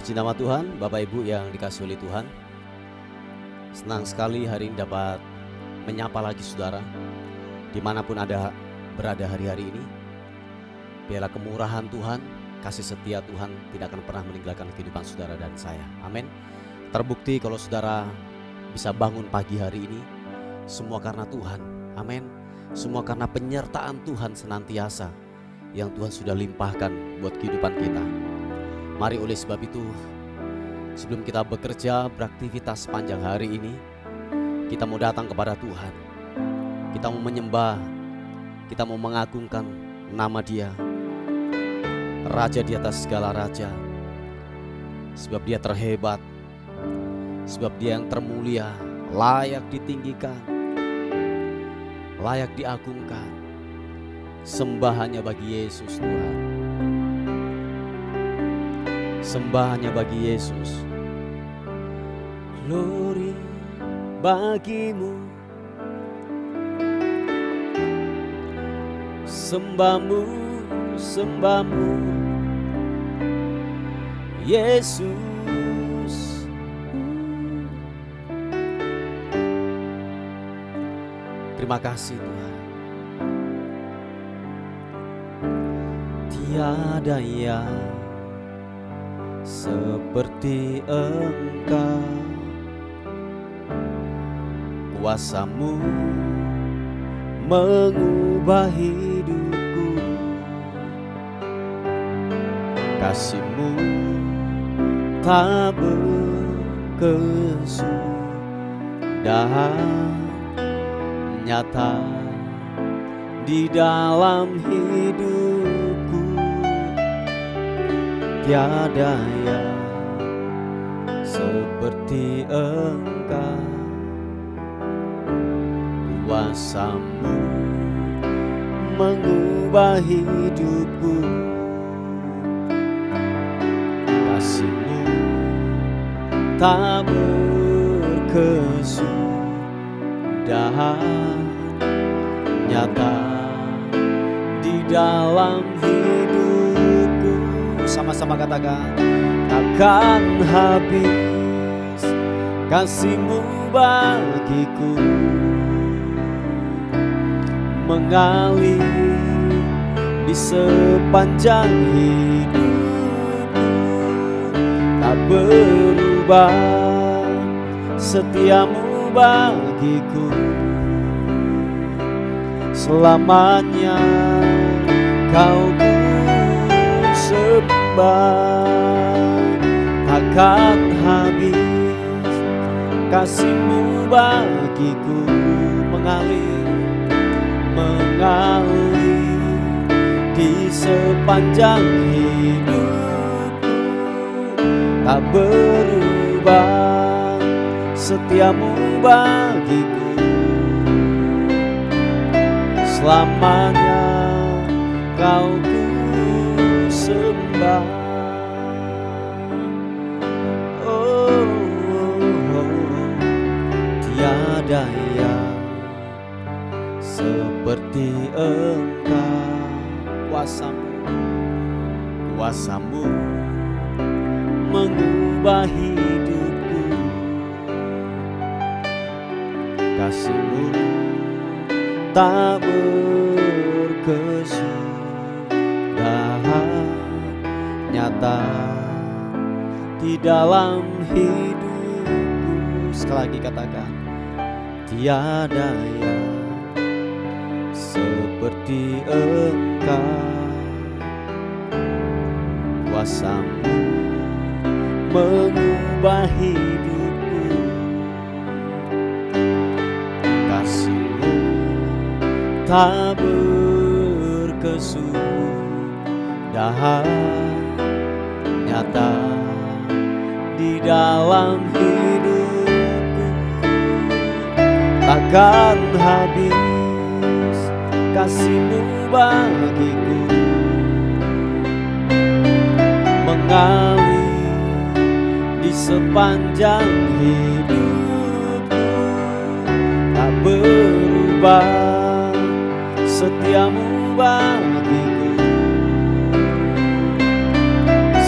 Puji nama Tuhan, Bapak Ibu yang dikasihi oleh Tuhan. Senang sekali hari ini dapat menyapa lagi saudara, dimanapun ada berada hari-hari ini. Biarlah kemurahan Tuhan, kasih setia Tuhan tidak akan pernah meninggalkan kehidupan saudara dan saya. Amin. Terbukti kalau saudara bisa bangun pagi hari ini, semua karena Tuhan. Amin. Semua karena penyertaan Tuhan senantiasa yang Tuhan sudah limpahkan buat kehidupan kita. Mari oleh sebab itu, sebelum kita bekerja, beraktivitas sepanjang hari ini, kita mau datang kepada Tuhan. Kita mau menyembah, kita mau mengagungkan nama Dia, Raja di atas segala raja. Sebab Dia terhebat, sebab Dia yang termulia, layak ditinggikan, layak diagungkan. Sembah hanya bagi Yesus Tuhan. Sembah hanya bagi Yesus. Glory bagimu, sembahmu, sembahmu Yesus. Terima kasih Tuhan. Tiada yang seperti Engkau, kuasa-Mu mengubah hidupku, kasih-Mu tak berkesudahan, nyata di dalam hidupku. Tiada yang seperti Engkau, kuasa-Mu mengubah hidupku, kasih-Mu tak berkesudahan, nyata di dalam hidupku. Sama-sama katakan, takkan habis kasih-Mu bagiku, mengalir di sepanjang hidupku. Tak berubah setia-Mu bagiku, selamanya Kau sembah. Takkan habis kasih-Mu bagiku, mengalir di sepanjang hidupku. Tak berubah setia-Mu bagiku, selamanya Kau sembah. Oh, tiada yang seperti Engkau, kuasa-Mu mengubah hidupku, kasih-Mu tak berkesudahan, nyata di dalam hidupku. Sekali lagi katakan, tiada yang seperti Engkau, kuasa-Mu mengubah hidupku, kasih-Mu tak berkesudahan, nyata di dalam hidupku. Takkan habis kasih-Mu bagiku, mengalir di sepanjang hidupku. Tak berubah setia-Mu bagiku,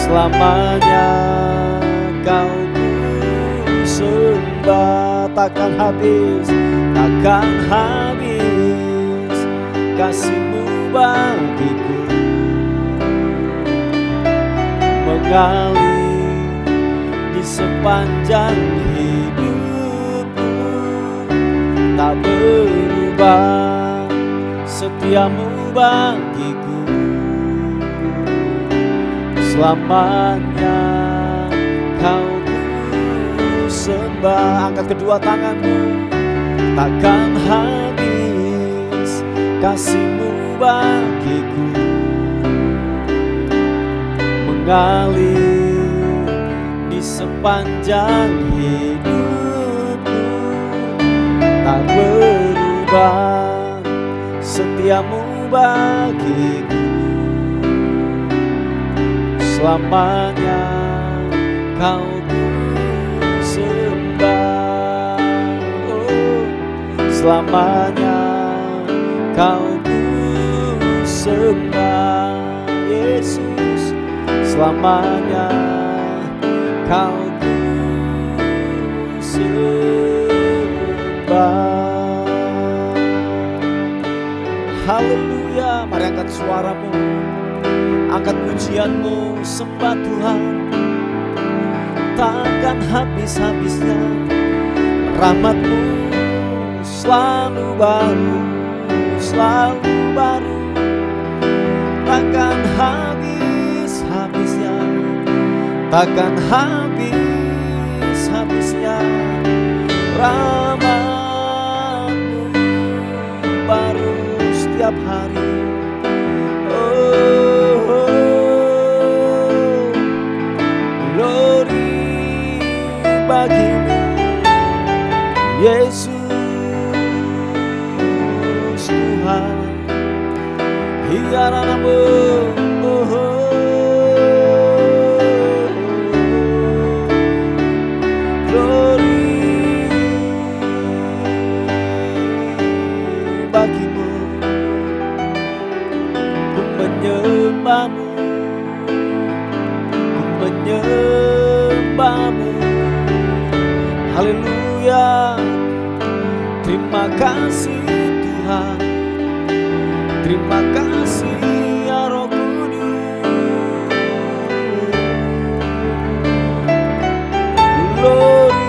selamanya Kau ku sembah, takkan habis kasih-Mu bagiku, mengalir di sepanjang hidupku. Tak berubah setia-Mu bagiku, selamanya Kau ku sembah. Angkat kedua tanganmu. Takkan habis kasih-Mu bagiku, mengalir di sepanjang hidupku. Tak berubah setia-Mu bagiku, selamanya Kau ku sembah. Oh, selamanya Kau ku sembah, Yesus. Selamanya Kau ku sembah. Haleluya. Mari angkat suaramu, angkat pujianmu, sembah Tuhan. Takkan habis-habisnya rahmat-Mu, selalu baru, selalu baru. Takkan habis-habisnya, takkan habis-habisnya rahmat-Mu, baru setiap hari. Oh, glory bagi-Mu, Yesus Tuhan. Hiaranamu, glory bagi-Mu. Ku menyembah-Mu, ku menyembah-Mu. Haleluya. Terima kasih Tuhan, terima kasih ya Roh Kudus. Glory,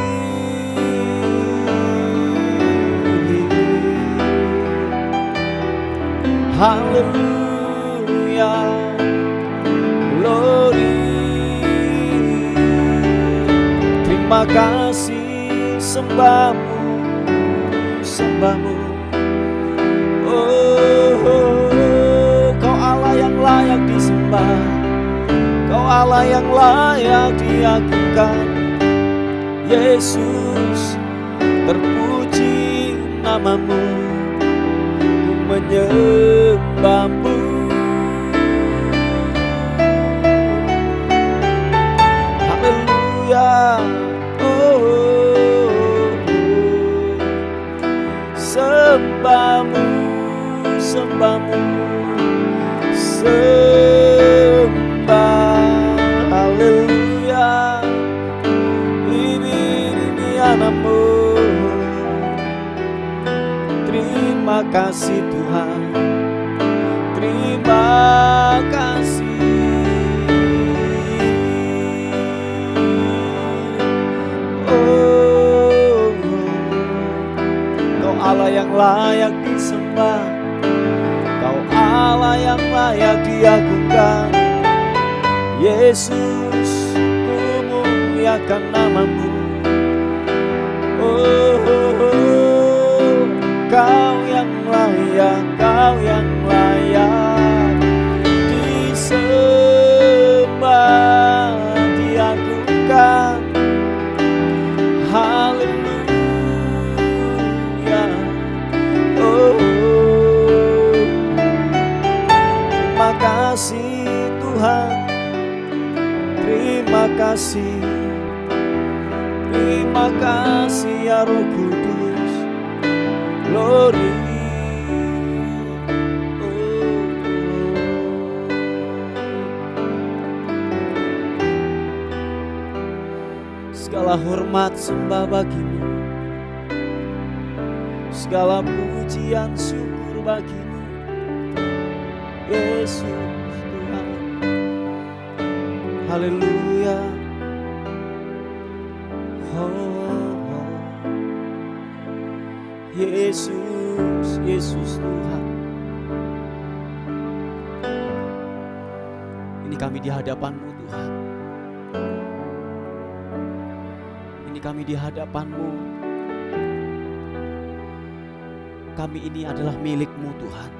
haleluya, glory. Terima kasih, sembah-Mu, sembah-Mu. Oh, Kau Allah yang layak disembah, Kau Allah yang layak diagungkan. Yesus, terpuji nama-Mu, ku menyembah-Mu. Haleluya. Sembah-Mu, sembah-Mu, sembah. Haleluya. Ini anakmu. Terima kasih Tuhan, terima kasih. Allah yang layak disembah, Kau Allah yang layak diagungkan. Yesus, ku muliakan nama-Mu. Kau yang layak, Kau yang layak disembah, diagungkan. Haleluya. Terima kasih Tuhan, terima kasih, terima kasih ya Roh Kudus. Glory. Segala hormat sembah bagimu, segala pujian syukur bagimu, Yesus Tuhan. Haleluya. Yesus, Yesus Tuhan. Ini kami di hadapan-Mu Tuhan. Ini kami di hadapan-Mu. Kami ini adalah milik-Mu Tuhan.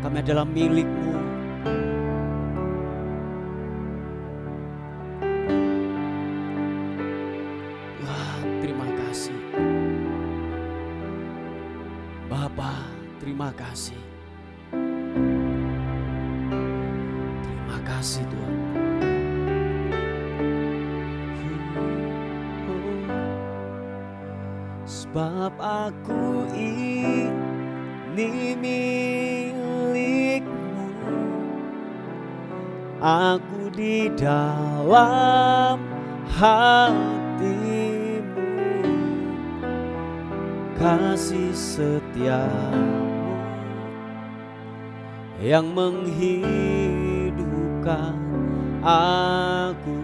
Kami adalah milik-Mu. Tuhan, terima kasih. Bapa, terima kasih. Terima kasih Tuhan. Sebab aku ini milik-Mu, aku di dalam hati-Mu. Kasih setiamu yang menghidupkan aku.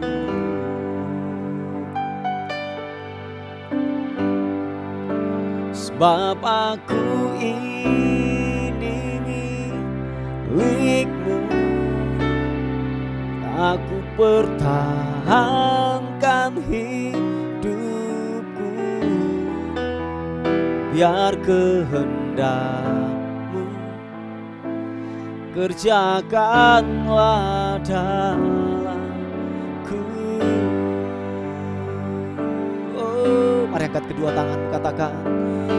Sebab aku ini milik-Mu, aku pertahankan hidupku, biar kehendak-Mu kerjakanlah dalamku. Oh, mari angkat kedua tangan, katakan,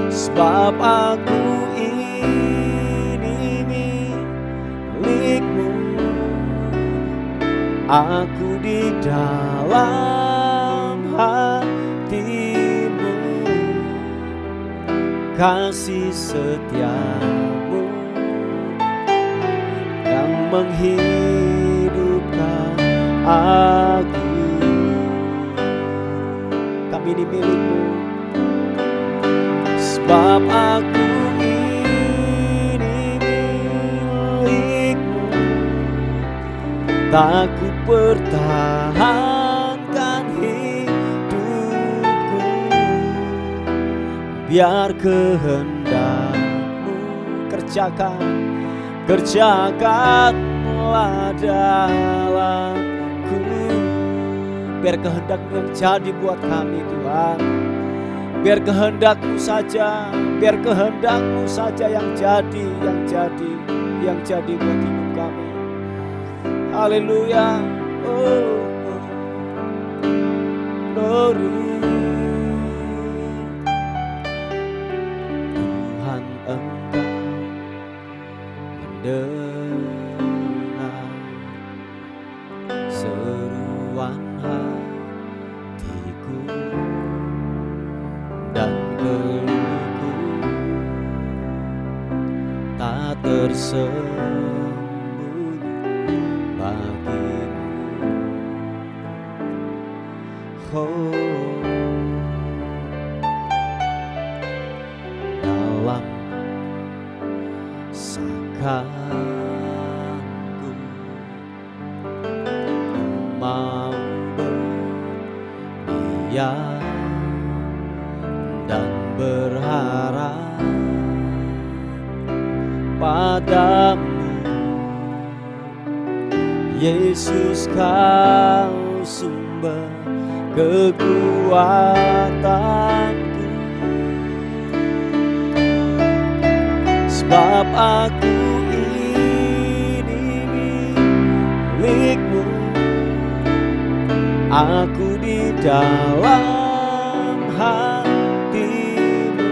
sebab aku ini milik-Mu, aku di dalam hati-Mu. Kasih setiamu yang menghidupkan aku. Kami ini milik-Mu, sebab aku ini milik-Mu, tak ku pertahankan hidupku, biar kehendak-Mu kerjakanlah dalamku. Biar kehendak-Mu yang jadi buat kami Tuhan. Biar kehendak-Mu saja, biar kehendak-Mu saja yang jadi buat hidup kami. Haleluya. Oh, glory. Tuhan, Engkau mendengar seruan hatiku dan geluhku, tak tersembunyi bagimu. Oh, dalam sangkaanku mau berdiam dan berharap padamu, Yesus, Kau sumber kekuatanku. Sebab aku ini milik-Mu, aku di dalam hati-Mu.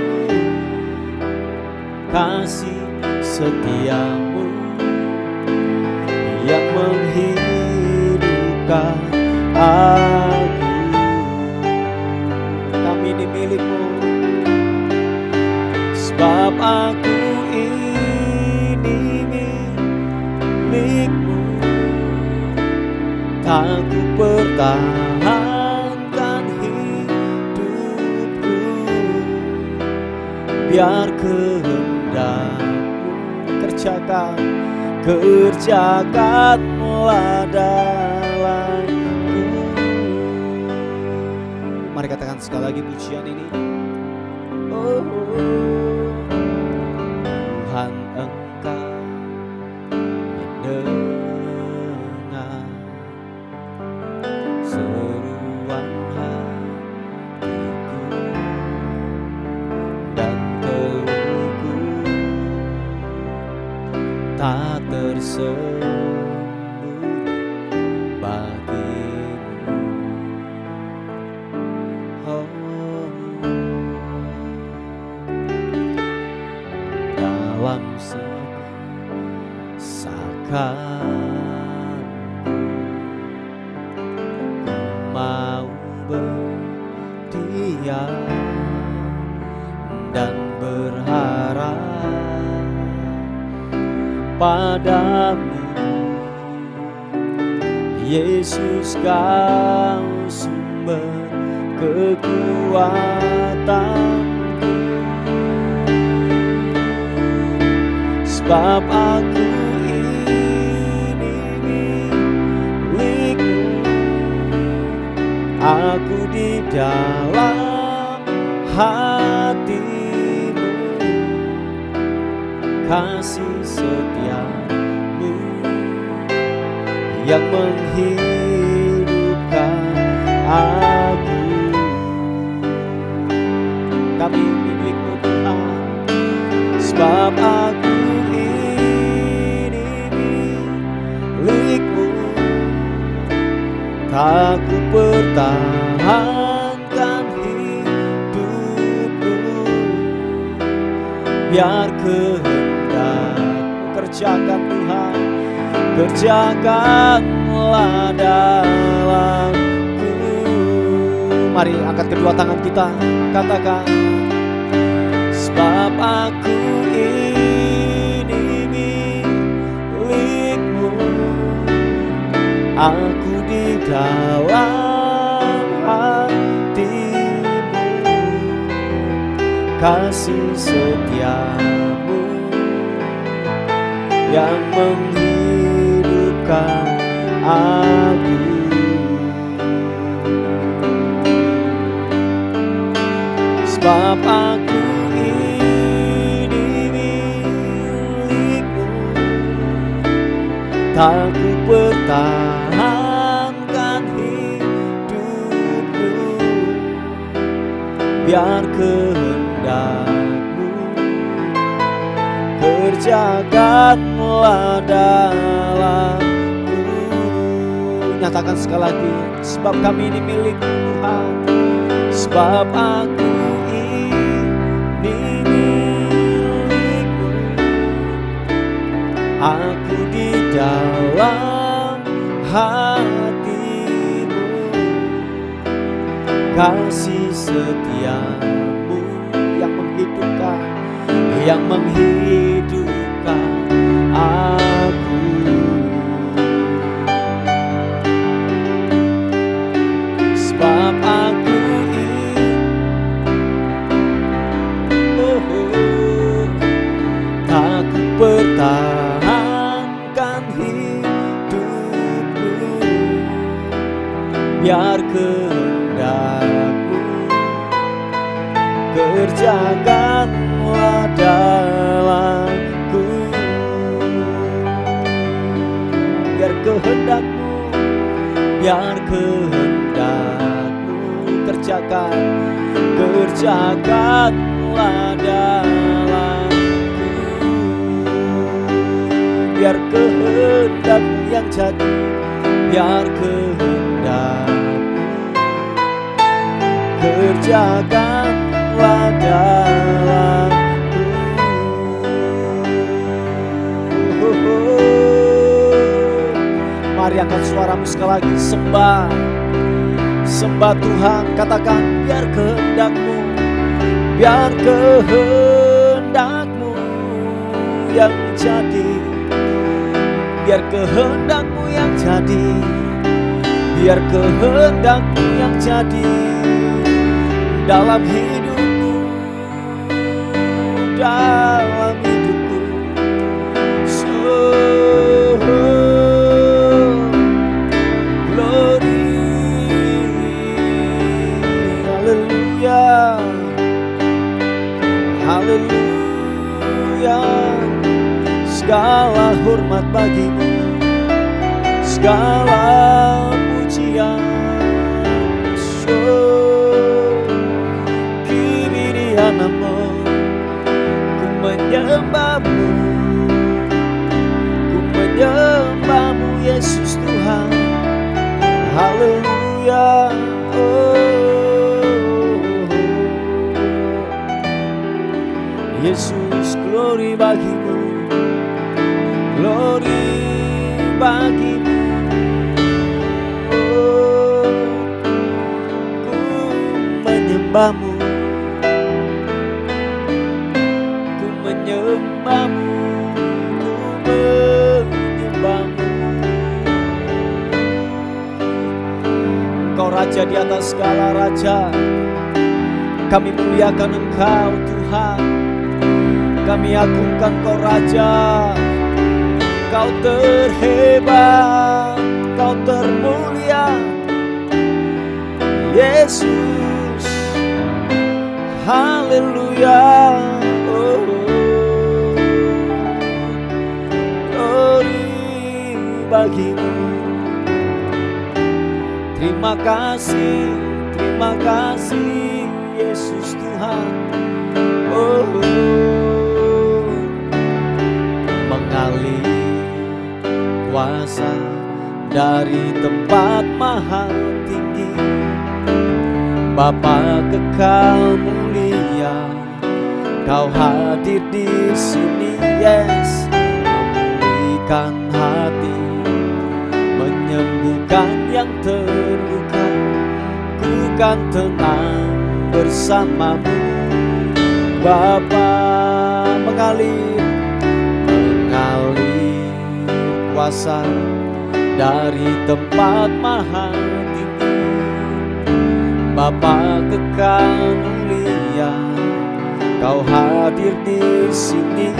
Kasih setiamu yang menghidupkan aku. Kami ini milik-Mu, sebab aku ini milik-Mu, tak ku pertahankan biar kehendak-Mu kerjakanlah dalamku. Mari katakan sekali lagi pujian ini. Oh, Tuhan Engkau mendengar seruan hatiku dan teluhku tak tersembunyi bagimu. Oh, dalam sesakan ku mau berdiam dan berharap padamu. Yesus, Kau sumber kekuatanku, sebab aku ini milik-Mu. Aku di dalam hati-Mu, kasih setia-Mu yang menghidupkan aku. Kami milik-Mu Tuhan, sebab aku ini milik-Mu. Tak ku pertahankan hidupku, biar kehendak-Mu kerjakan Tuhan, kerjakanlah dalamku. Mari angkat kedua tangan kita, katakan, sebab aku ini milik-Mu. Aku di dalam hati-Mu, kasih setia-Mu yang menghidupkan aku. Sebab aku ini milik-Mu, tak ku pertahankan hidupku, biar kehendak-Mu kerjakanlah dalamku. Nyatakan sekali lagi, sebab kami ini milik-Mu Tuhan, sebab aku ini milik-Mu. Aku di dalam hati-Mu, kasih setia-Mu yang menghidupkan, yang menghidupkan aku. Sebab aku tak ku pertahankan hidupku, biar kehendak-Mu kerjakanlah dalamku. Biar kehendak-Mu, biar kehendak-Mu kerjakanlah dalamku. Biar kehendak-Mu yang jadi, biar kehendak-Mu kerjakanlah dalamku. Mari angkat suaramu sekali lagi, sembah, sembah Tuhan. Katakan, biar kehendak-Mu, biar kehendak-Mu yang jadi, biar kehendak-Mu yang jadi, biar kehendak-Mu yang jadi dalam hidupku. dalam hidupku. Glory, haleluya, haleluya. Segala hormat bagimu, segala pujian. Kini di hanamu ku menyembahmu, ku menyembahmu Yesus Tuhan. Haleluya. Yesus, glory bagimu, glory bagimu. Ku menyembahmu, ku menyembahmu, ku menyembahmu. Engkau Raja di atas segala raja. Kami muliakan Engkau Tuhan. Kami agungkan Kau Raja. Kau terhebat, Kau termulia, Yesus. Haleluya. Glory bagimu. Terima kasih Yesus Tuhan. Mengalir kuasa dari tempat maha tinggi, Bapa kekal mulia, Kau hadir di sini, yes. Memulihkan hati, menyembuhkan yang terluka, ku kan tenang bersamamu. Bapa mengalir kuasa dari tempat maha tinggi, Bapa kekal mulia, Kau hadir di sini.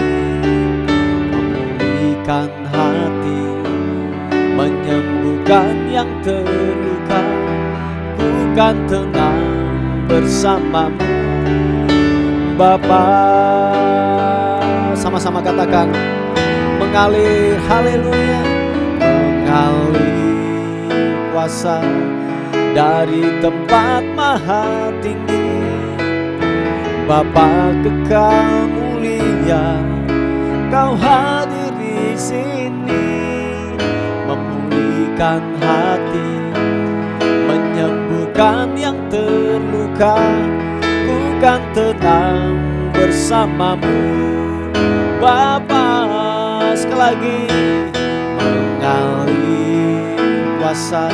Memulihkan hati, menyembuhkan yang terluka, ku kan tenang bersamamu. Bapa, sama-sama katakan, mengalir, haleluya. Mengalir kuasa dari tempat maha tinggi, Bapa kekal mulia, Kau hadir di sini. Memulihkan hati, menyembuhkan yang terluka, ku kan tenang bersamamu. Bapa, sekali lagi, mengalir kuasa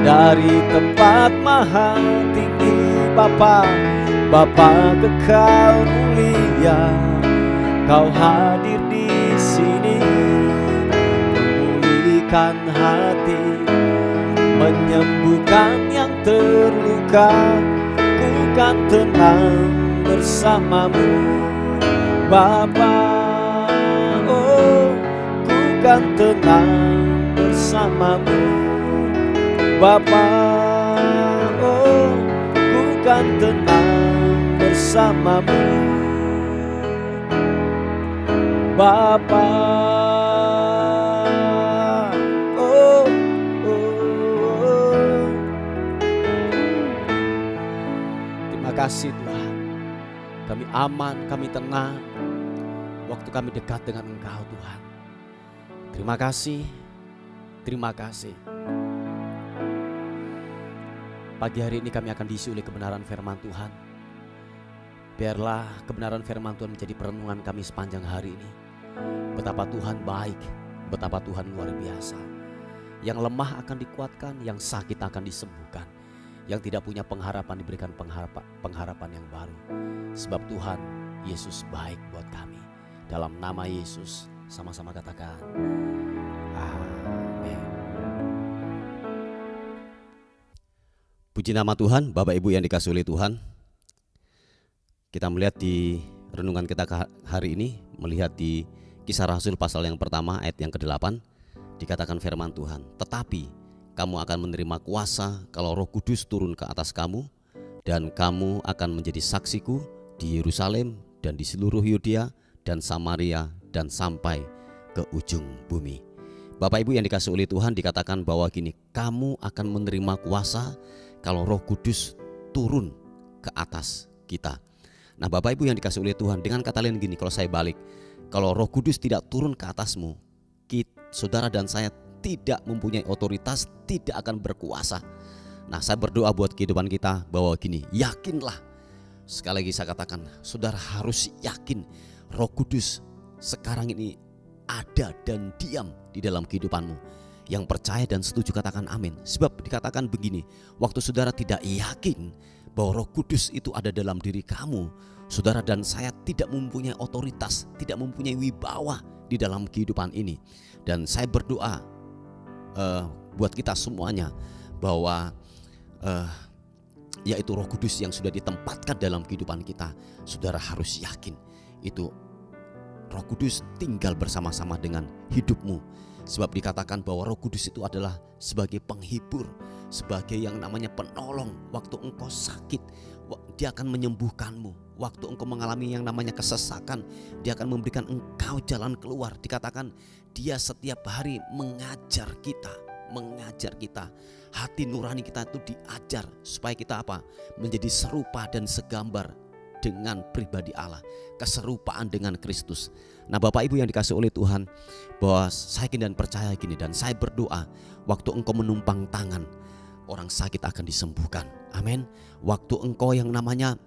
dari tempat maha tinggi, Bapa kekal mulia, Kau hadir di sini. Memulihkan hati, menyembuhkan yang terluka, ku kan tenang bersamamu. Bapa, ku kan tenang bersamamu. Bapa, ku kan tenang bersamamu. Bapa, terima kasih Tuhan. Kami aman, kami tenang waktu kami dekat dengan Engkau Tuhan. Terima kasih, terima kasih. Pagi hari ini kami akan diisi oleh kebenaran firman Tuhan. Biarlah kebenaran firman Tuhan menjadi perenungan kami sepanjang hari ini. Betapa Tuhan baik, betapa Tuhan luar biasa. Yang lemah akan dikuatkan, yang sakit akan disembuhkan, yang tidak punya pengharapan diberikan pengharapan yang baru. Sebab Tuhan Yesus baik buat kami. Dalam nama Yesus, sama-sama katakan amin. Puji nama Tuhan. Bapak Ibu yang dikasihi oleh Tuhan, kita melihat di renungan kita hari ini melihat di Kisah Rasul pasal yang pertama ayat yang ke-8, dikatakan firman Tuhan, "Tetapi kamu akan menerima kuasa kalau Roh Kudus turun ke atas kamu, dan kamu akan menjadi saksiku di Yerusalem dan di seluruh Yudea dan Samaria dan sampai ke ujung bumi." Bapak Ibu yang dikasihi oleh Tuhan, dikatakan bahwa gini, kamu akan menerima kuasa kalau Roh Kudus turun ke atas kita. Nah Bapak Ibu yang dikasihi oleh Tuhan, dengan kata lain gini, kalau saya balik, kalau Roh Kudus tidak turun ke atasmu, saudara dan saya tidak mempunyai otoritas, tidak akan berkuasa. Nah saya berdoa buat kehidupan kita bahwa gini, yakinlah. Sekali lagi saya katakan, saudara harus yakin Roh Kudus sekarang ini ada dan diam di dalam kehidupanmu. Yang percaya dan setuju katakan amin. Sebab dikatakan begini, waktu saudara tidak yakin bahwa Roh Kudus itu ada dalam diri kamu, saudara dan saya tidak mempunyai otoritas, tidak mempunyai wibawa di dalam kehidupan ini. Dan saya berdoa buat kita semuanya bahwa yaitu Roh Kudus yang sudah ditempatkan dalam kehidupan kita, saudara harus yakin itu Roh Kudus tinggal bersama-sama dengan hidupmu. Sebab dikatakan bahwa Roh Kudus itu adalah sebagai penghibur, sebagai yang namanya penolong. Waktu engkau sakit, dia akan menyembuhkanmu. Waktu engkau mengalami yang namanya kesesakan, dia akan memberikan engkau jalan keluar. Dikatakan dia setiap hari mengajar kita. Hati nurani kita itu diajar supaya kita apa? Menjadi serupa dan segambar dengan pribadi Allah, keserupaan dengan Kristus. Nah Bapak Ibu yang dikasihi oleh Tuhan, bahwa saya yakin dan percaya gini, dan saya berdoa, waktu engkau menumpang tangan, orang sakit akan disembuhkan. Amin. Waktu engkau yang namanya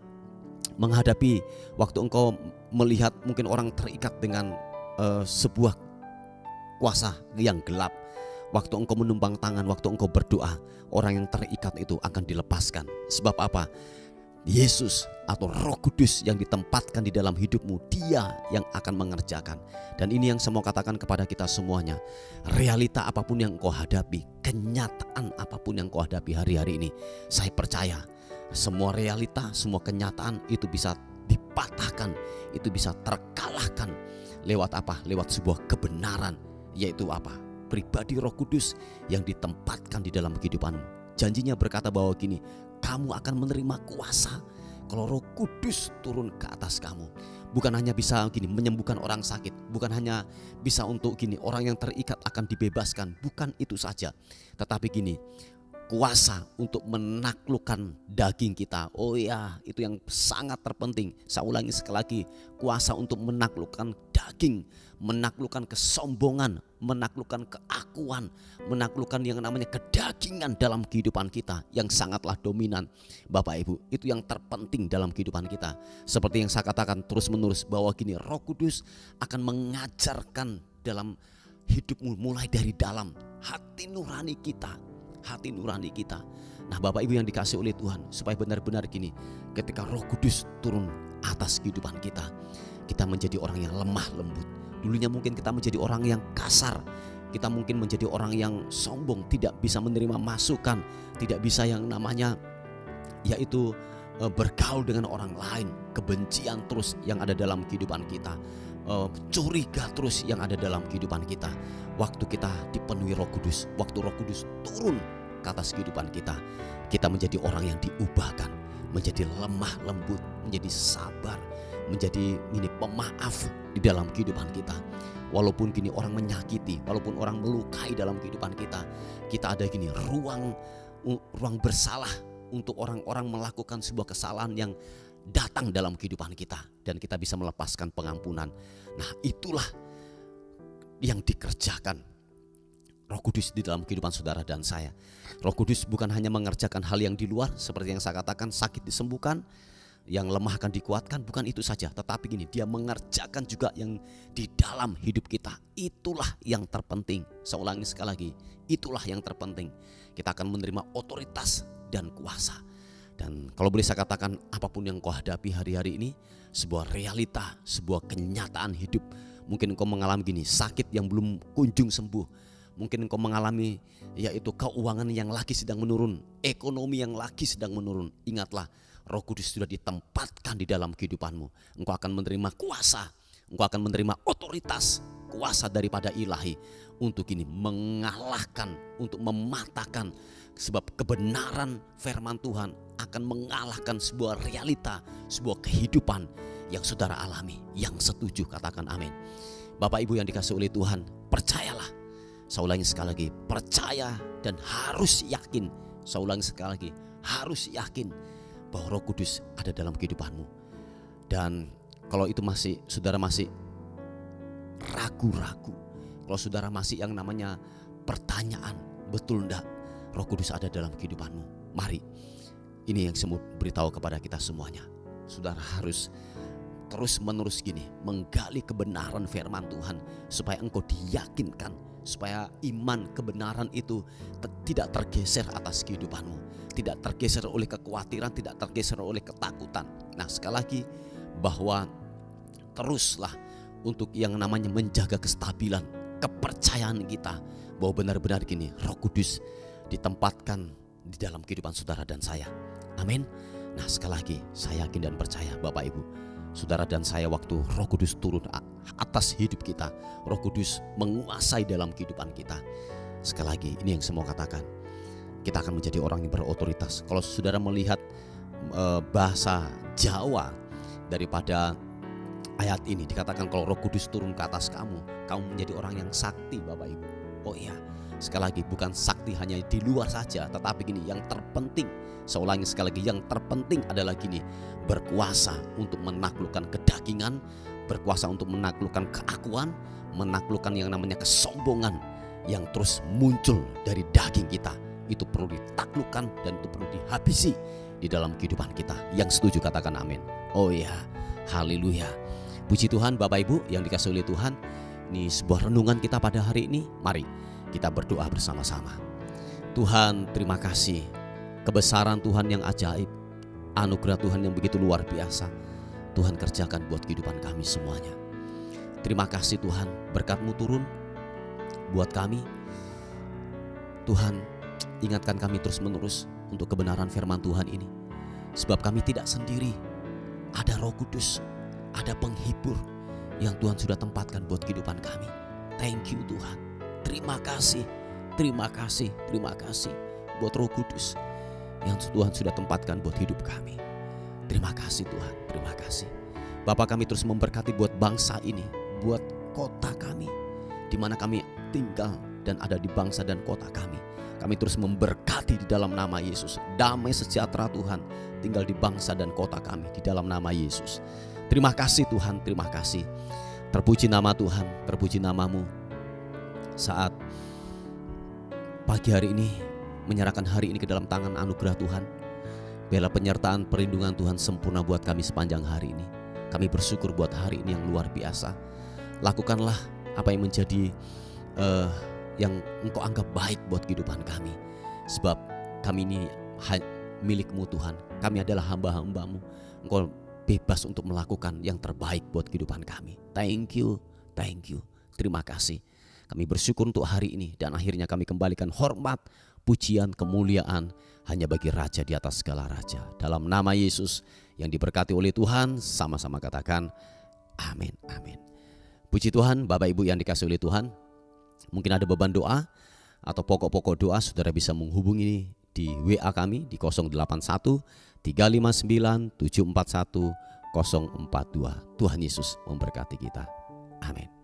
menghadapi, waktu engkau melihat mungkin orang terikat dengan sebuah kuasa yang gelap, waktu engkau menumpang tangan, waktu engkau berdoa, orang yang terikat itu akan dilepaskan. Sebab apa? Yesus atau Roh Kudus yang ditempatkan di dalam hidupmu, dia yang akan mengerjakan. Dan ini yang saya mau katakan kepada kita semuanya, realita apapun yang engkau hadapi, kenyataan apapun yang engkau hadapi hari-hari ini, saya percaya semua realita, semua kenyataan itu bisa dipatahkan, itu bisa terkalahkan lewat apa? Lewat sebuah kebenaran, yaitu apa? Pribadi Roh Kudus yang ditempatkan di dalam kehidupanmu. Janjinya berkata bahwa gini, kamu akan menerima kuasa kalau Roh Kudus turun ke atas kamu. Bukan hanya bisa gini menyembuhkan orang sakit, bukan hanya bisa untuk gini orang yang terikat akan dibebaskan, bukan itu saja. Tetapi gini, kuasa untuk menaklukkan daging kita. Oh ya, itu yang sangat terpenting. Saya ulangi sekali lagi, kuasa untuk menaklukkan daging, menaklukkan kesombongan, menaklukkan keakuan, menaklukkan yang namanya kedagingan dalam kehidupan kita yang sangatlah dominan. Bapak Ibu, itu yang terpenting dalam kehidupan kita. Seperti yang saya katakan terus menerus bahwa gini, Roh Kudus akan mengajarkan dalam hidupmu mulai dari dalam hati nurani kita. Nah Bapak Ibu yang dikasihi oleh Tuhan, supaya benar-benar gini, ketika Roh Kudus turun atas kehidupan kita, kita menjadi orang yang lemah lembut. Dulunya mungkin kita menjadi orang yang kasar, kita mungkin menjadi orang yang sombong, tidak bisa menerima masukan, tidak bisa yang namanya yaitu bergaul dengan orang lain, kebencian terus yang ada dalam kehidupan kita, curiga terus yang ada dalam kehidupan kita. Waktu kita dipenuhi Roh Kudus, waktu Roh Kudus turun ke atas kehidupan kita, kita menjadi orang yang diubahkan, menjadi lemah lembut, menjadi sabar, menjadi ini pemaaf di dalam kehidupan kita. Walaupun gini orang menyakiti, walaupun orang melukai dalam kehidupan kita, kita ada gini ruang bersalah untuk orang-orang melakukan sebuah kesalahan yang datang dalam kehidupan kita, dan kita bisa melepaskan pengampunan. Nah itulah yang dikerjakan Roh Kudus di dalam kehidupan saudara dan saya. Roh Kudus bukan hanya mengerjakan hal yang di luar, seperti yang saya katakan, sakit disembuhkan, yang lemah akan dikuatkan, bukan itu saja. Tetapi gini, dia mengerjakan juga yang di dalam hidup kita. Itulah yang terpenting. Saya ulangi sekali lagi, itulah yang terpenting. Kita akan menerima otoritas dan kuasa. Dan kalau boleh saya katakan, apapun yang kau hadapi hari-hari ini, sebuah realita, sebuah kenyataan hidup. Mungkin kau mengalami gini, sakit yang belum kunjung sembuh. Mungkin engkau mengalami yaitu keuangan yang lagi sedang menurun, ekonomi yang lagi sedang menurun. Ingatlah, Roh Kudus sudah ditempatkan di dalam kehidupanmu. Engkau akan menerima kuasa, engkau akan menerima otoritas, kuasa daripada ilahi untuk ini mengalahkan, untuk mematahkan. Sebab kebenaran firman Tuhan akan mengalahkan sebuah realita, sebuah kehidupan yang saudara alami. Yang setuju katakan amin. Bapak Ibu yang dikasihi oleh Tuhan, percayalah. Saya ulangi sekali lagi, percaya dan harus yakin. Saya ulangi sekali lagi, harus yakin bahwa Roh Kudus ada dalam kehidupanmu. Dan kalau itu saudara masih ragu-ragu, kalau saudara masih yang namanya pertanyaan, betul enggak Roh Kudus ada dalam kehidupanmu? Mari, ini yang saya mau beritahu kepada kita semuanya. Saudara harus terus menerus gini, menggali kebenaran firman Tuhan, supaya engkau diyakinkan, supaya iman kebenaran itu tidak tergeser atas kehidupanmu, tidak tergeser oleh kekhawatiran, tidak tergeser oleh ketakutan. Nah, sekali lagi, bahwa teruslah untuk yang namanya menjaga kestabilan kepercayaan kita, bahwa benar-benar gini, Roh Kudus ditempatkan di dalam kehidupan saudara dan saya. Amin. Nah, sekali lagi saya yakin dan percaya Bapak Ibu, saudara dan saya, waktu Roh Kudus turun atas hidup kita, Roh Kudus menguasai dalam kehidupan kita. Sekali lagi, ini yang saya mau katakan, kita akan menjadi orang yang berotoritas. Kalau saudara melihat bahasa Jawa daripada ayat ini, dikatakan kalau Roh Kudus turun ke atas kamu, kamu menjadi orang yang sakti Bapak Ibu. Oh iya, sekali lagi, bukan sakti hanya di luar saja, tetapi gini, yang terpenting, saya ulangi sekali lagi, yang terpenting adalah gini, berkuasa untuk menaklukkan kedagingan, berkuasa untuk menaklukkan keakuan, menaklukkan yang namanya kesombongan yang terus muncul dari daging kita. Itu perlu ditaklukkan dan itu perlu dihabisi di dalam kehidupan kita. Yang setuju katakan amin. Oh ya, haleluya. Puji Tuhan Bapak Ibu yang dikasihi oleh Tuhan. Ini sebuah renungan kita pada hari ini. Mari kita berdoa bersama-sama. Tuhan, terima kasih. Kebesaran Tuhan yang ajaib, anugerah Tuhan yang begitu luar biasa, Tuhan kerjakan buat kehidupan kami semuanya. Terima kasih Tuhan, berkat-Mu turun buat kami. Tuhan, ingatkan kami terus-menerus untuk kebenaran firman Tuhan ini. Sebab kami tidak sendiri, ada Roh Kudus, ada penghibur yang Tuhan sudah tempatkan buat kehidupan kami. Thank you Tuhan. Terima kasih, terima kasih, terima kasih buat Roh Kudus yang Tuhan sudah tempatkan buat hidup kami. Terima kasih Tuhan, terima kasih. Bapa, kami terus memberkati buat bangsa ini, buat kota kami, di mana kami tinggal dan ada di bangsa dan kota kami. Kami terus memberkati di dalam nama Yesus. Damai sejahtera Tuhan tinggal di bangsa dan kota kami di dalam nama Yesus. Terima kasih Tuhan, terima kasih. Terpuji nama Tuhan, terpuji namamu. Saat pagi hari ini menyerahkan hari ini ke dalam tangan anugerah Tuhan, bela penyertaan perlindungan Tuhan sempurna buat kami sepanjang hari ini. Kami bersyukur buat hari ini yang luar biasa. Lakukanlah apa yang menjadi yang Engkau anggap baik buat kehidupan kami. Sebab kami ini milik-Mu Tuhan. Kami adalah hamba-hamba-Mu. Engkau bebas untuk melakukan yang terbaik buat kehidupan kami. Thank you, thank you. Terima kasih. Kami bersyukur untuk hari ini dan akhirnya kami kembalikan hormat, pujian, kemuliaan hanya bagi Raja di atas segala raja. Dalam nama Yesus yang diberkati oleh Tuhan, sama-sama katakan amin, amin. Puji Tuhan, Bapak Ibu yang dikasihi oleh Tuhan. Mungkin ada beban doa atau pokok-pokok doa, saudara bisa menghubungi di WA kami di 081 359 741 042. Tuhan Yesus memberkati kita. Amin.